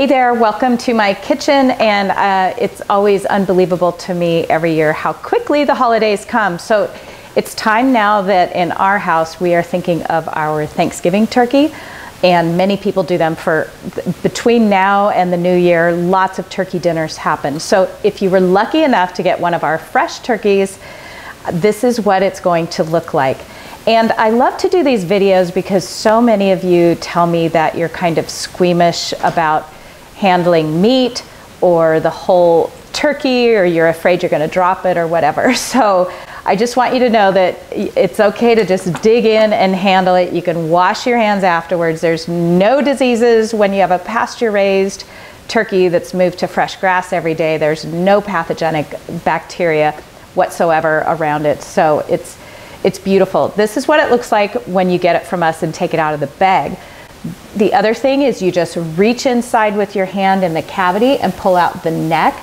Hey there, welcome to my kitchen, and it's always unbelievable to me every year how quickly the holidays come. So it's time now that in our house we are thinking of our Thanksgiving turkey, and many people do them for between now and the new year. Lots of turkey dinners happen. So if you were lucky enough to get one of our fresh turkeys, this is what it's going to look like. And I love to do these videos because so many of you tell me that you're kind of squeamish about handling meat or the whole turkey, or you're afraid you're going to drop it or whatever. So I just want you to know that it's okay to just dig in and handle it. You can wash your hands afterwards. There's no diseases when you have a pasture-raised turkey that's moved to fresh grass every day. There's no pathogenic bacteria whatsoever around it. So it's beautiful. This is what it looks like when you get it from us and take it out of the bag. The other thing is you just reach inside with your hand in the cavity and pull out the neck.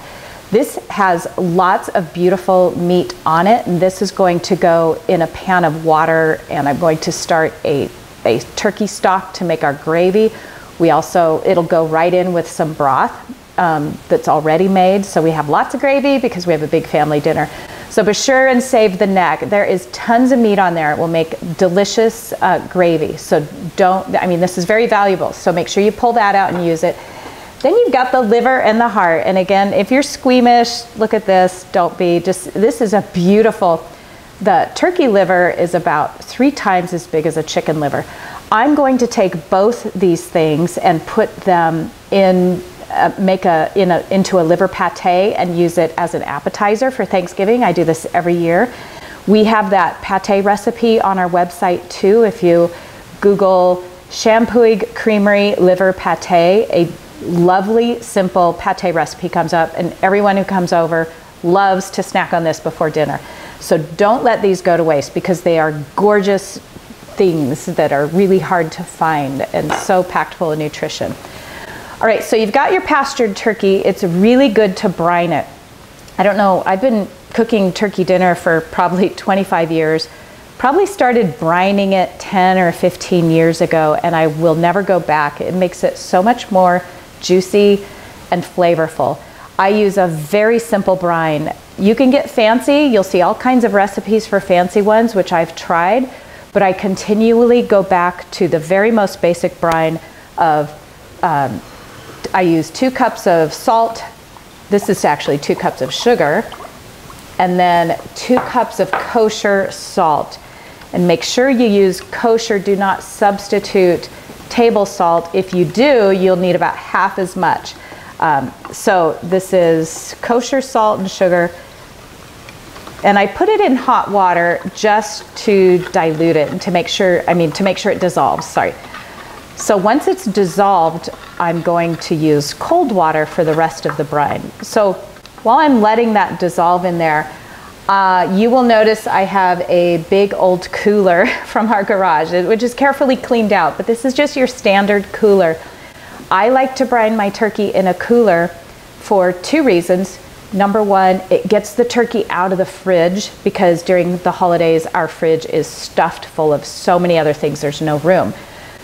This has lots of beautiful meat on it, and this is going to go in a pan of water, and I'm going to start a turkey stock to make our gravy. It'll go right in with some broth that's already made, so we have lots of gravy because we have a big family dinner. So be sure and save the neck. There is tons of meat on there. It will make delicious gravy. So this is very valuable. So make sure you pull that out and use it. Then you've got the liver and the heart. And again, if you're squeamish, look at this. Don't be. This is a beautiful, the turkey liver is about 3 times as big as a chicken liver. I'm going to take both these things and put them in, into a liver pate and use it as an appetizer for Thanksgiving. I do this every year. We have that pate recipe on our website too. If you Google Champuig Creamery liver pate, a lovely simple pate recipe comes up, and everyone who comes over loves to snack on this before dinner. So don't let these go to waste because they are gorgeous things that are really hard to find and so packed full of nutrition. All right, so you've got your pastured turkey. It's really good to brine it. I don't know, I've been cooking turkey dinner for probably 25 years. Probably started brining it 10 or 15 years ago, and I will never go back. It makes it so much more juicy and flavorful. I use a very simple brine. You can get fancy. You'll see all kinds of recipes for fancy ones, which I've tried, but I continually go back to the very most basic brine of I use 2 cups of salt. This is actually 2 cups of sugar, and then 2 cups of kosher salt. And make sure you use kosher. Do not substitute table salt. If you do, you'll need about half as much. So this is kosher salt and sugar. And I put it in hot water just to dilute it and to make sure it dissolves, sorry. So once it's dissolved, I'm going to use cold water for the rest of the brine. So while I'm letting that dissolve in there, you will notice I have a big old cooler from our garage, which is carefully cleaned out, but this is just your standard cooler. I like to brine my turkey in a cooler for 2 reasons. Number 1, it gets the turkey out of the fridge because during the holidays, our fridge is stuffed full of so many other things, there's no room.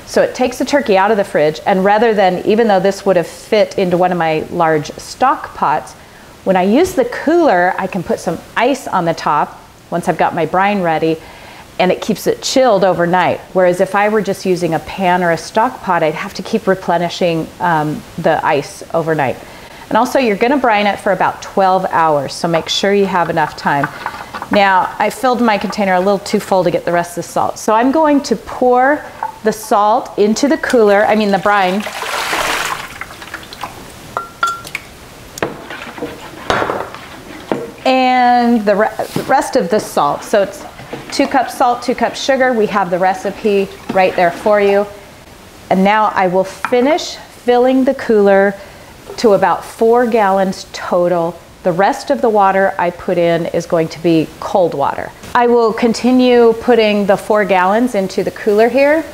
So it takes the turkey out of the fridge, and rather than, even though this would have fit into one of my large stock pots, when I use the cooler, I can put some ice on the top once I've got my brine ready, and it keeps it chilled overnight. Whereas if I were just using a pan or a stock pot, I'd have to keep replenishing the ice overnight. And also, you're gonna brine it for about 12 hours, so make sure you have enough time. Now, I filled my container a little too full to get the rest of the salt. So I'm going to pour the salt into the cooler, the brine. And the rest of the salt. So it's 2 cups salt, 2 cups sugar. We have the recipe right there for you. And now I will finish filling the cooler to about 4 gallons total. The rest of the water I put in is going to be cold water. I will continue putting the 4 gallons into the cooler here.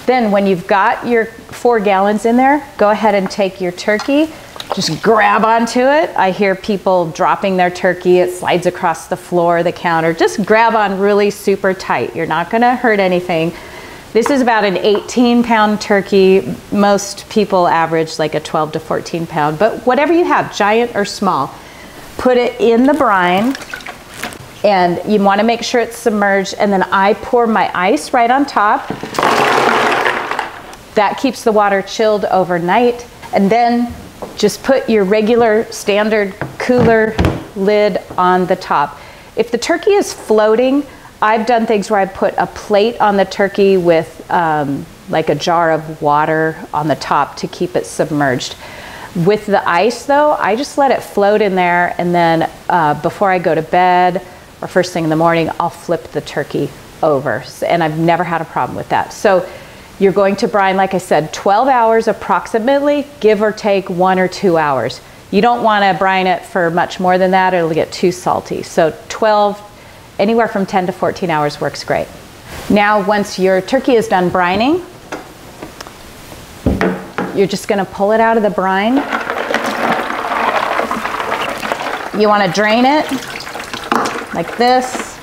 Then when you've got your 4 gallons in there, go ahead and take your turkey. Just grab onto it. I hear people dropping their turkey. It slides across the floor, the counter. Just grab on really super tight. You're not gonna hurt anything. This is about an 18-pound turkey. Most people average like a 12 to 14 pound, but whatever you have, giant or small, put it in the brine, and you want to make sure it's submerged, and then I pour my ice right on top. That keeps the water chilled overnight, and then just put your regular standard cooler lid on the top. If the turkey is floating, I've done things where I put a plate on the turkey with like a jar of water on the top to keep it submerged. With the ice though, I just let it float in there, and then before I go to bed or first thing in the morning, I'll flip the turkey over. And I've never had a problem with that. So you're going to brine, like I said, 12 hours approximately, give or take 1 or 2 hours. You don't want to brine it for much more than that, or it'll get too salty. So 12, anywhere from 10 to 14 hours works great. Now, once your turkey is done brining, you're just going to pull it out of the brine. You want to drain it like this.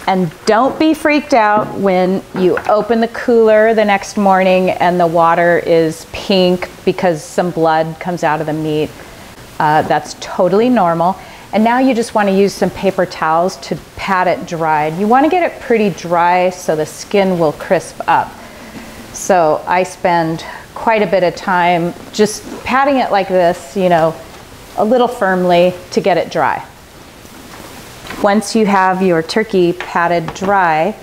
And don't be freaked out when you open the cooler the next morning and the water is pink because some blood comes out of the meat. That's totally normal. And now you just want to use some paper towels to pat it dry. You want to get it pretty dry so the skin will crisp up. So I spend quite a bit of time just patting it like this, you know, a little firmly to get it dry. Once you have your turkey patted dry,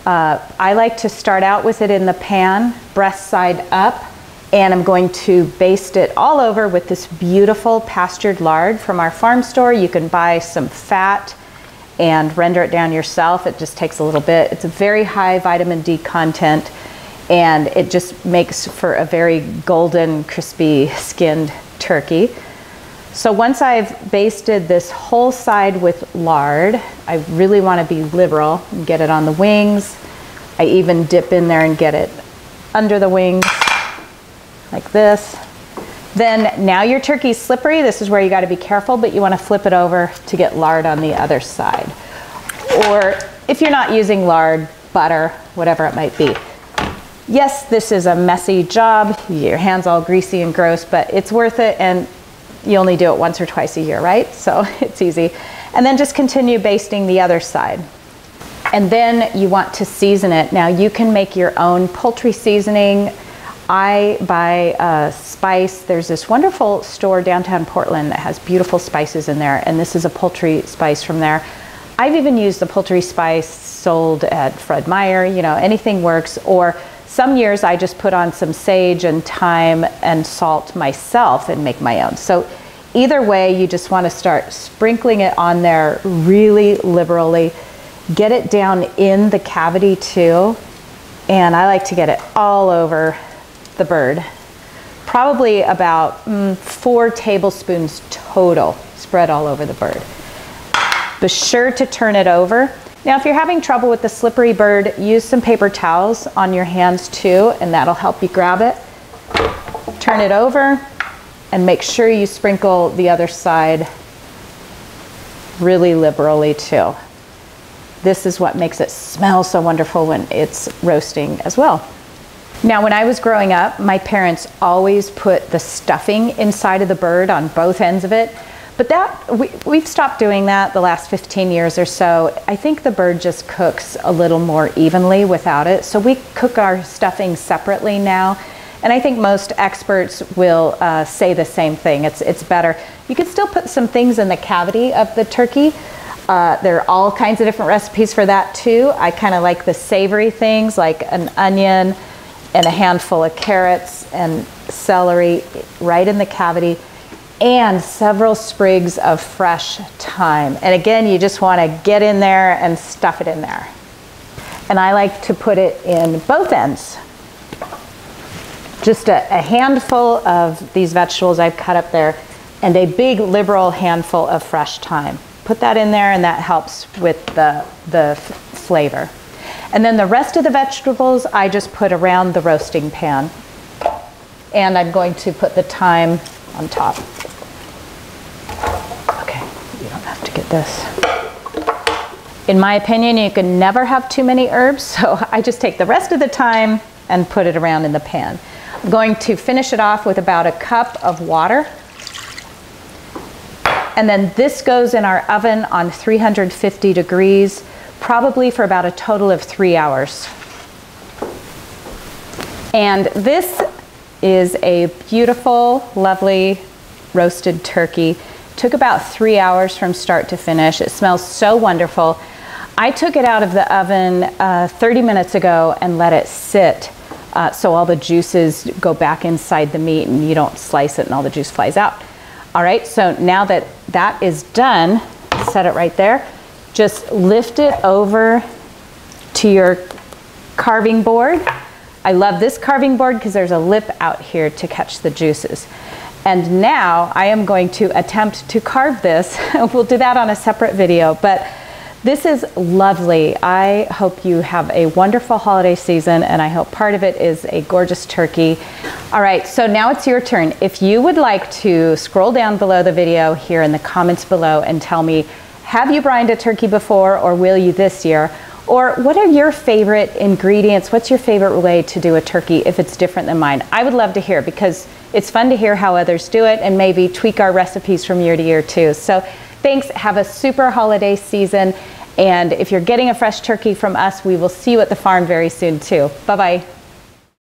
I like to start out with it in the pan, breast side up, and I'm going to baste it all over with this beautiful pastured lard from our farm store. You can buy some fat and render it down yourself. It just takes a little bit. It's a very high vitamin D content, and it just makes for a very golden, crispy skinned turkey. So once I've basted this whole side with lard, I really want to be liberal and get it on the wings. I even dip in there and get it under the wings like this. Then now your turkey's slippery. This is where you got to be careful, but you want to flip it over to get lard on the other side. Or if you're not using lard, butter, whatever it might be. Yes, this is a messy job. Your hand's all greasy and gross, but it's worth it, and you only do it once or twice a year, right? So it's easy. And then just continue basting the other side. And then you want to season it. Now you can make your own poultry seasoning. I buy spice. There's this wonderful store downtown Portland that has beautiful spices in there, and this is a poultry spice from there. I've even used the poultry spice sold at Fred Meyer, you know, anything works. Or some years I just put on some sage and thyme and salt myself and make my own. So either way, you just want to start sprinkling it on there really liberally. Get it down in the cavity too. And I like to get it all over the bird. Probably about 4 tablespoons total spread all over the bird. Be sure to turn it over. Now, if you're having trouble with the slippery bird, use some paper towels on your hands too, and that'll help you grab it. Turn it over and make sure you sprinkle the other side really liberally too. This is what makes it smell so wonderful when it's roasting as well. Now, when I was growing up, my parents always put the stuffing inside of the bird on both ends of it. But we've stopped doing that the last 15 years or so. I think the bird just cooks a little more evenly without it. So we cook our stuffing separately now. And I think most experts will say the same thing. It's better. You can still put some things in the cavity of the turkey. There are all kinds of different recipes for that too. I kind of like the savory things like an onion and a handful of carrots and celery right in the cavity, and several sprigs of fresh thyme. And again, you just want to get in there and stuff it in there. And I like to put it in both ends. Just a handful of these vegetables I've cut up there, and a big liberal handful of fresh thyme. Put that in there, and that helps with the flavor. And then the rest of the vegetables I just put around the roasting pan. And I'm going to put the thyme on top. Okay, you don't have to get this. In my opinion, you can never have too many herbs, so I just take the rest of the time and put it around in the pan. I'm going to finish it off with about a cup of water. And then this goes in our oven on 350 degrees, probably for about a total of 3 hours. And this is a beautiful, lovely roasted turkey. Took about 3 hours from start to finish. It smells so wonderful. I took it out of the oven 30 minutes ago and let it sit so all the juices go back inside the meat and you don't slice it and all the juice flies out. All right, so now that that is done, set it right there. Just lift it over to your carving board. I love this carving board because there's a lip out here to catch the juices. And now I am going to attempt to carve this. We'll do that on a separate video, but this is lovely. I hope you have a wonderful holiday season, and I hope part of it is a gorgeous turkey. All right, so now it's your turn. If you would like to scroll down below the video here in the comments below and tell me, have you brined a turkey before, or will you this year? Or what are your favorite ingredients? What's your favorite way to do a turkey if it's different than mine? I would love to hear, because it's fun to hear how others do it and maybe tweak our recipes from year to year too. So thanks, have a super holiday season. And if you're getting a fresh turkey from us, we will see you at the farm very soon too. Bye-bye.